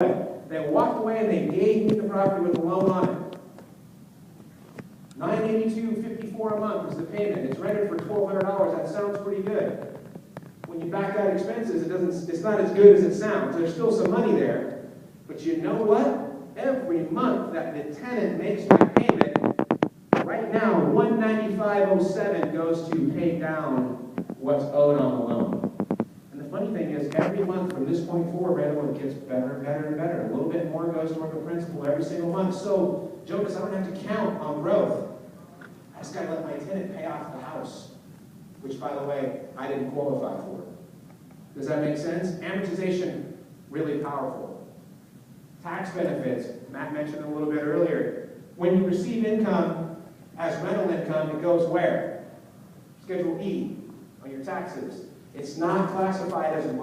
They walked away and they gave me the property with a loan on it. $982.54 a month is the payment. It's rented for $1,200. That sounds pretty good. When you back out expenses, it's not as good as it sounds. There's still some money there. But you know what? Every month that the tenant makes my payment, right now, $195.07 goes to pay down what's owed on the loan. And the funny thing is, every month from this point forward, Randall, it gets better and better and better. A little bit more goes toward the principal every single month. So, Jonas, I don't have to count on growth. I just got to let my tenant pay off the house, which, by the way, I didn't qualify for. Does that make sense? Amortization, really powerful. Tax benefits, Matt mentioned a little bit earlier. When you receive income as rental income, it goes where? Schedule E on your taxes. It's not classified as a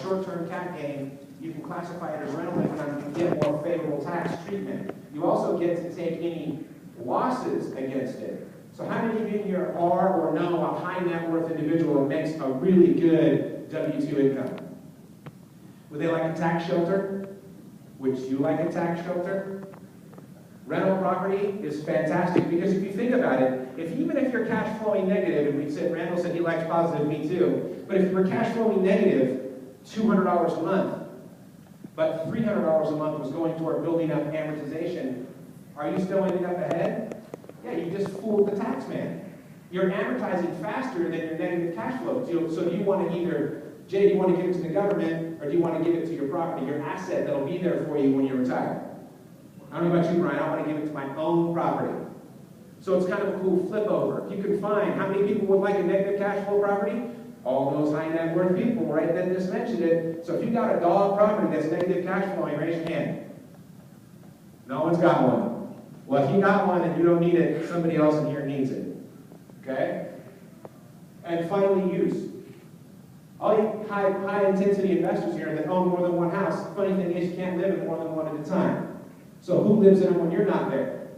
short-term cap gain. You can classify it as rental income and get more favorable tax treatment. You also get to take any losses against it. So how many of you here are or know a high net worth individual that makes a really good W-2 income? Would they like a tax shelter? Would you like a tax shelter? Rental property is fantastic because if you think about it, even if you're cash flowing negative, and Randall said he likes positive, me too, but if you're cash flowing negative, $200 a month, but $300 a month was going toward building up amortization, are you still ending up ahead? Yeah, you just fooled the tax man. You're amortizing faster than your negative cash flow. So do you want to either, Jay, do you want to give it to the government, or do you want to give it to your property, your asset that'll be there for you when you retire? I don't know about you, Brian. I want to give it to my own property. So it's kind of a cool flip over. You can find how many people would like a negative cash flow property? All those high net worth people, right? That just mentioned it. So if you got a dog property that's negative cash flowing, raise your hand. No one's got one. Well, if you got one and you don't need it, somebody else in here needs it. Okay? And finally, use. All you high intensity investors here that own more than one house, the funny thing is you can't live in more than one at a time. So who lives in them when you're not there?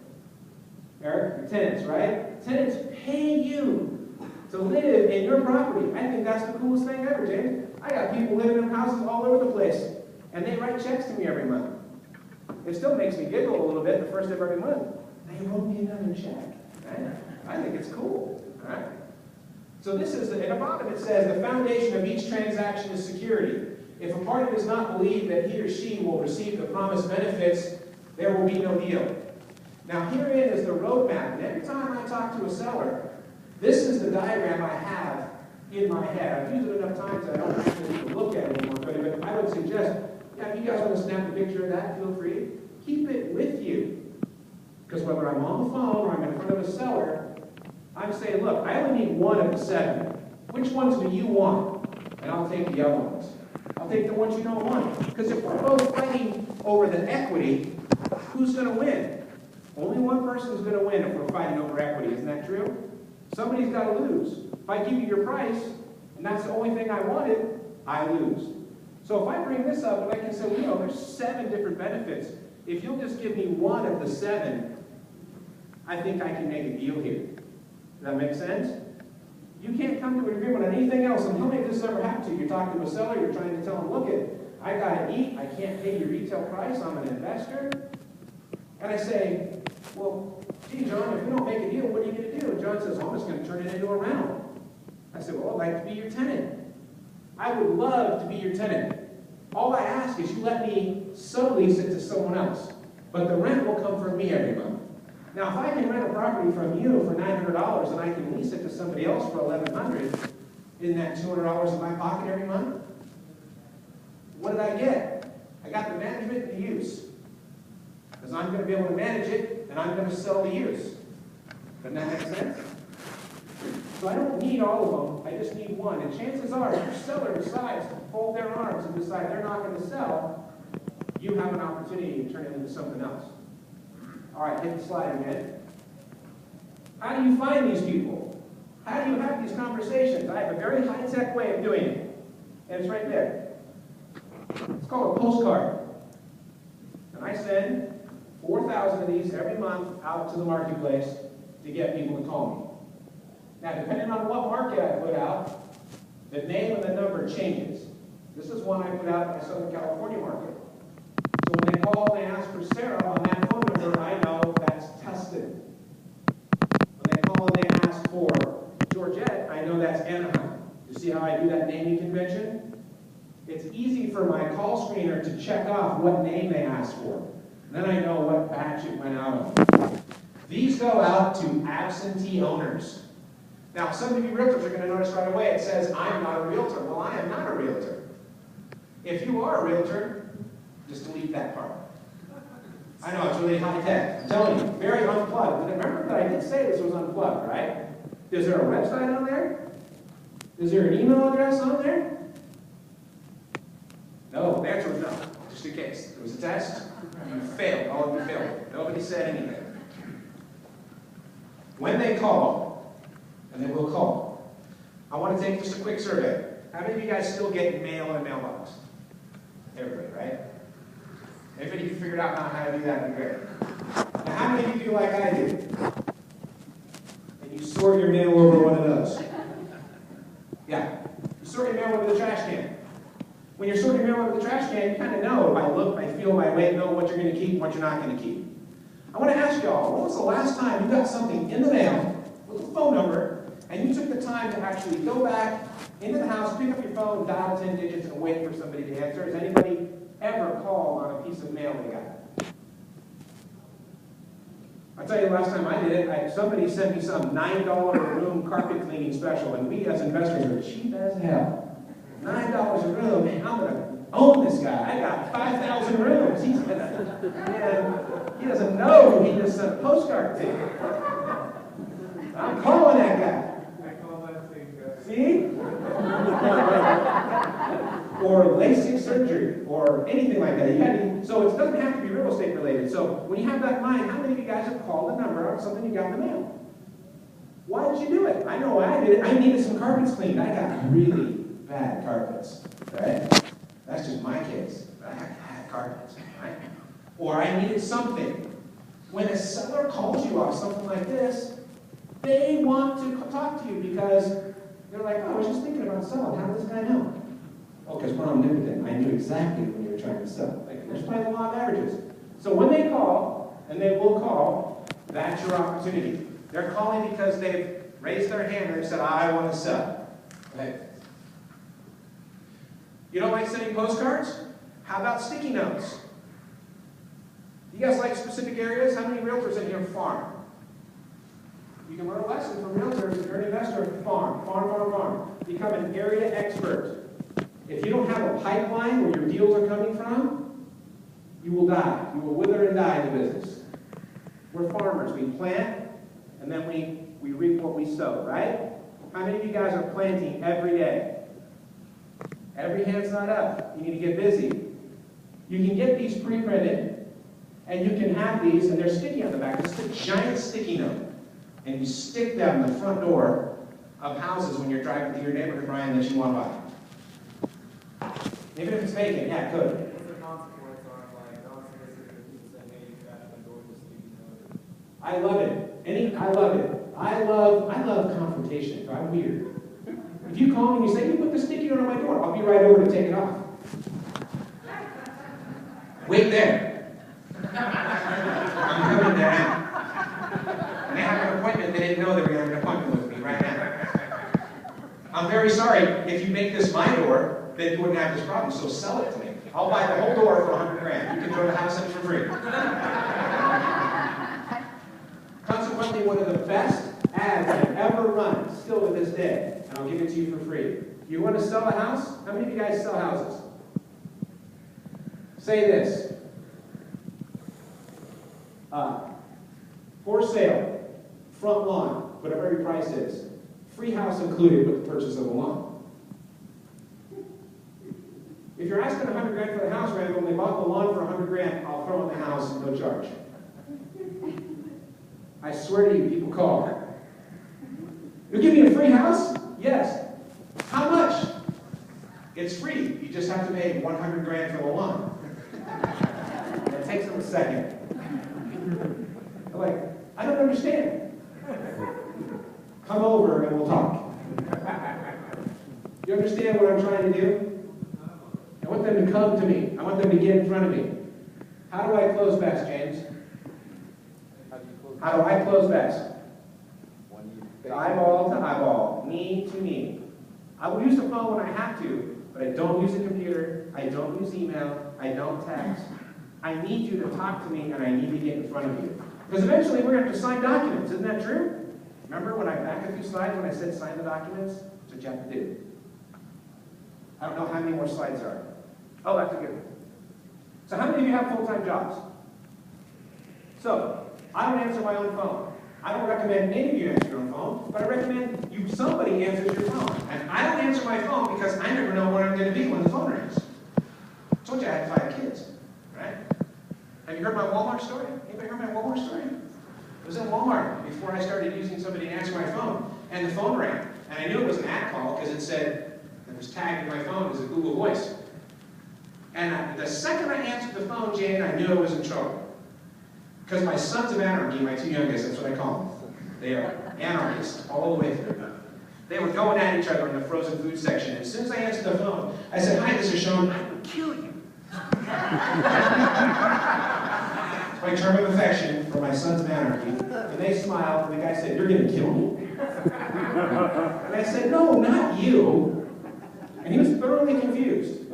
Eric? Your tenants, right? Tenants pay you to live in your property. I think that's the coolest thing ever, James. I got people living in houses all over the place, and they write checks to me every month. It still makes me giggle a little bit the first of every month. They wrote me another check. Right? I think it's cool. Right? So this is, at the bottom it says, the foundation of each transaction is security. If a party does not believe that he or she will receive the promised benefits, there will be no deal. Now herein is the roadmap, and every time I talk to a seller, this is the diagram I have in my head. I've used it enough times that I don't actually look at it anymore, but I would suggest, if you guys want to snap a picture of that, feel free. Keep it with you. Because whether I'm on the phone or I'm in front of a seller, I'm saying, look, I only need one of the 7. Which ones do you want? And I'll take the other ones. I'll take the ones you don't want. Because if we're both fighting over the equity, who's going to win? Only one person is going to win if we're fighting over equity. Isn't that true? Somebody's got to lose. If I give you your price, and that's the only thing I wanted, I lose. So if I bring this up, and I can say, well, you know, there's 7 different benefits. If you'll just give me one of the 7, I think I can make a deal here. Does that make sense? You can't come to an agreement on anything else, and how many of this ever happened to you? You're talking to a seller, you're trying to tell him, look it, I gotta eat, I can't pay your retail price, I'm an investor. And I say, well, gee, John, if we don't make a deal, what are you gonna do? And John says, well, I'm just gonna turn it into a rental. I said, well, I'd like to be your tenant. I would love to be your tenant. All I ask is you let me sublease it to someone else, but the rent will come from me every month. Now, if I can rent a property from you for $900 and I can lease it to somebody else for $1,100, isn't that $200 in my pocket every month? What did I get? I got the management and the use. Because I'm going to be able to manage it, and I'm going to sell the use. Doesn't that make sense? So I don't need all of them, I just need one. And chances are, if your seller decides to fold their arms and decide they're not going to sell, you have an opportunity to turn it into something else. All right, hit the slide again. How do you find these people? How do you have these conversations? I have a very high-tech way of doing it. And it's right there. It's called a postcard. And I send 4,000 of these every month out to the marketplace to get people to call me. Now, depending on what market I put out, the name and the number changes. This is one I put out in my Southern California market. So call and they ask for Sarah on that phone number, I know that's Tustin. When they call and they ask for Georgette, I know that's Anaheim. You see how I do that naming convention? It's easy for my call screener to check off what name they asked for. Then I know what batch it went out of. These go out to absentee owners. Now, some of you realtors are going to notice right away it says, I'm not a realtor. Well, I am not a realtor. If you are a realtor, just delete that part. I know, it's really high tech. I'm telling you, very unplugged. But remember that I did say this was unplugged, right? Is there a website on there? Is there an email address on there? No, the answer was no, just in case. It was a test. You failed. All of you failed. Nobody said anything. When they call, and they will call, I want to take just a quick survey. How many of you guys still get mail in a mailbox? Everybody, right? Everybody can figure out now how to do that, would be great. Now, how many of you do like I do? And you sort your mail over one of those. Yeah. You sort your mail over the trash can. When you're sorting mail over the trash can, you kind of know by look, by feel, by weight, know what you're going to keep and what you're not going to keep. I want to ask y'all, when was the last time you got something in the mail with a phone number and you took the time to actually go back into the house, pick up your phone, dial 10 digits, and wait for somebody to answer? Has anybody ever called on a piece of mail they got? I'll tell you the last time I did it, somebody sent me some $9 a room carpet cleaning special, and we as investors are cheap as hell. $9 a room, man, I'm going to own this guy. I got 5,000 rooms. He doesn't know who he just sent a postcard to. I'm calling that guy. I call that thing guy. See? Or LASIK surgery, or anything like that. So it doesn't have to be real estate related. So when you have that in mind, how many of you guys have called a number on something you got in the mail? Why did you do it? I know why I did it. I needed some carpets cleaned. I got really bad carpets, right? That's just my case. I had carpets, right? Or I needed something. When a seller calls you off something like this, they want to talk to you because they're like, oh, I was just thinking about selling. How does this guy know? Oh, because when I'm new with him, I knew exactly when you were trying to sell. Like, there's probably the law of averages. So when they call, and they will call, that's your opportunity. They're calling because they've raised their hand and they've said, I want to sell. Right? You don't like sending postcards? How about sticky notes? You guys like specific areas? How many realtors in here farm? You can learn a lesson from realtors if you're an investor. Farm, farm, farm, farm. Become an area expert. If you don't have a pipeline where your deals are coming from, you will die. You will wither and die in the business. We're farmers. We plant, and then we reap what we sow, right? How many of you guys are planting every day? Every hand's not up. You need to get busy. You can get these pre-printed, and you can have these, and they're sticky on the back. It's a giant sticky note. And you stick them in the front door of houses when you're driving through your neighborhood, Brian, that you want to buy. Even if it's vacant, yeah, good. What's the consequence on like non-solicited people saying, hey, you got to go to sleep? I love it. I love it. I love confrontation. I'm weird. If you call me and you say, you put the sticky note on my door, I'll be right over to take it off. Wait there. I'm coming down. And they have an appointment. They didn't know they were going to have an appointment with me right now. I'm very sorry. If you make this my door, then you wouldn't have this problem. So sell it to me. I'll buy the whole door for $100,000. You can throw the house in for free. Consequently, one of the best ads I've ever run, still to this day, and I'll give it to you for free. You want to sell a house? How many of you guys sell houses? Say this. For sale, front lawn, whatever your price is. Free house included with the purchase of the lawn. If you're asking $100,000 for the house, Randall, and they bought the lawn for $100,000, I'll throw in the house, no charge. I swear to you, people call. You'll give me a free house? Yes. How much? It's free. You just have to pay $100,000 for the lawn. It takes them a second. I'm like, I don't understand. Come over and we'll talk. You understand what I'm trying to do? I want them to come to me. I want them to get in front of me. How do I close bets, James? How do you close? How do I close bets? When you Eyeball to eyeball, knee to knee. I will use the phone when I have to, but I don't use a computer, I don't use email, I don't text. I need you to talk to me and I need to get in front of you. Because eventually we're going to have to sign documents, isn't that true? Remember when I back a few slides when I said sign the documents? That's what you have to do. I don't know how many more slides there are. Oh, that's a good one. So how many of you have full-time jobs? So, I don't answer my own phone. I don't recommend any of you answer your own phone, but I recommend somebody answers your phone. And I don't answer my phone because I never know where I'm going to be when the phone rings. I told you I had 5 kids, right? Have you heard my Walmart story? Anybody heard my Walmart story? It was in Walmart before I started using somebody to answer my phone, and the phone rang. And I knew it was an ad call because it said, it was tagged in my phone as a Google Voice. And the second I answered the phone, Jane, I knew I was in trouble. Because my sons of anarchy, my 2 youngest, that's what I call them. They are anarchists all the way through. They were going at each other in the frozen food section. And as soon as I answered the phone, I said, "Hi, this is Shawn. I will kill you." It's my term of affection for my sons of anarchy. And they smiled, and the guy said, "You're going to kill me?" And I said, "No, not you." And he was thoroughly confused.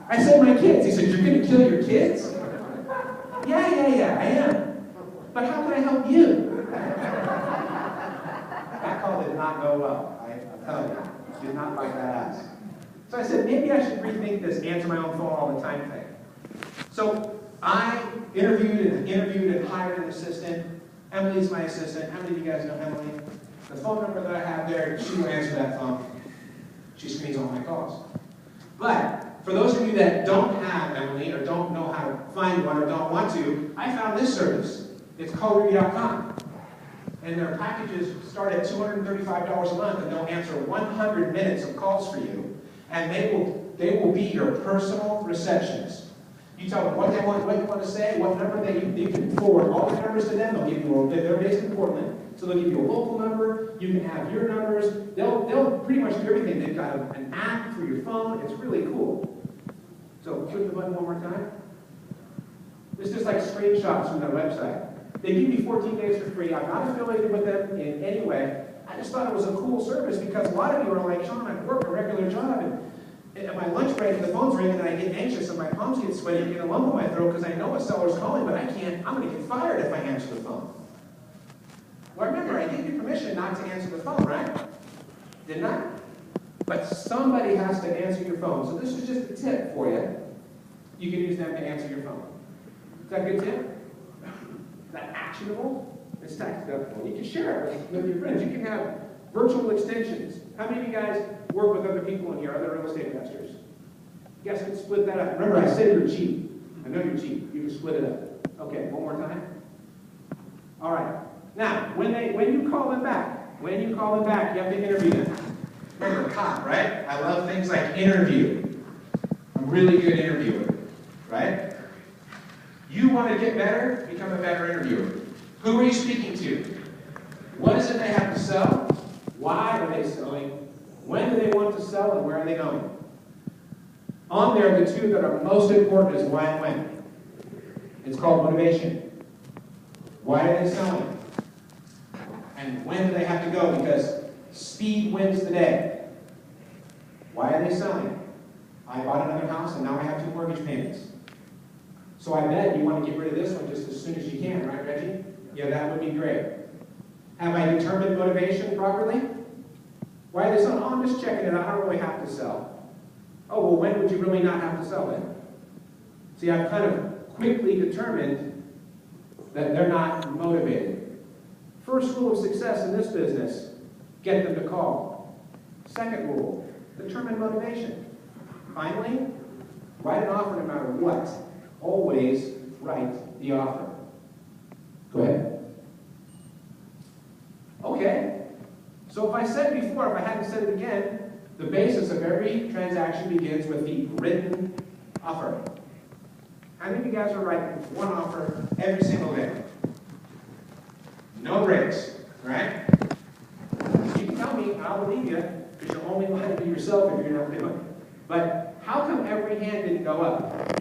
I said, "My kids." He said, "You're going to kill your kids?" Yeah, I am. But how can I help you? That call did not go well. I'll tell you. Did not bite that ass. So I said, maybe I should rethink this answer my own phone all the time thing. So I interviewed and hired an assistant. Emily's my assistant. How many of you guys know Emily? The phone number that I have there, she will answer that phone. She screens all my calls. But for those of you that don't have Emily or don't know how to find one or don't want to, I found this service. It's callruby.com. And their packages start at $235 a month, and they'll answer 100 minutes of calls for you. And they will be your personal receptionist. You tell them what they want, what you want to say, what number you can forward all the numbers to them. They'll give you they're based in Portland, so they'll give you a local number. You can have your numbers. They'll pretty much do everything. They've got an app for your phone. It's really cool. So click the button one more time. This is just like screenshots from their website. They give me 14 days for free. I'm not affiliated with them in any way. I just thought it was a cool service because a lot of you are like, "Shawn, I work a regular job, and at my lunch break, the phone's ringing, and I get anxious, and my palms get sweaty, and get a lump in my throat because I know a seller's calling, but I can't. I'm going to get fired if I answer the phone." Well, remember, I gave you permission not to answer the phone, right? Didn't I? But somebody has to answer your phone. So this is just a tip for you. You can use them to answer your phone. Is that a good tip? Is that actionable? It's tax-deductible. You can share it with your friends. You can have virtual extensions. How many of you guys work with other people in here, other real estate investors? You guys can split that up. Remember, I said you're cheap. I know you're cheap. You can split it up. Okay, one more time. All right. Now, when you call them back, you have to interview them. Remember, cop, right? I love things like interview. I'm a really good interviewer, right? You want to get better? Become a better interviewer. Who are you speaking to? What is it they have to sell? Why are they selling? When do they want to sell, and where are they going? On there, the 2 that are most important is why and when. It's called motivation. Why are they selling? And when do they have to go? Because speed wins the day. Why are they selling? I bought another house, and now I have 2 mortgage payments. So I bet you want to get rid of this one just as soon as you can, right, Reggie? Yeah, that would be great. Have I determined motivation properly? Why are they selling? Oh, I'm just checking it out. I don't really have to sell. Oh, well, when would you really not have to sell it? See, I've kind of quickly determined that they're not motivated. First rule of success in this business, get them to call. Second rule, determine motivation. Finally, write an offer no matter what. Always write the offer. Go ahead. Okay. So if I said before, if I hadn't said it again, the basis of every transaction begins with the written offer. How many of you guys are writing one offer every single day? No breaks, right? You can tell me, and I'll believe you, because you're only lying to yourself if you're not doing it. But how come every hand didn't go up?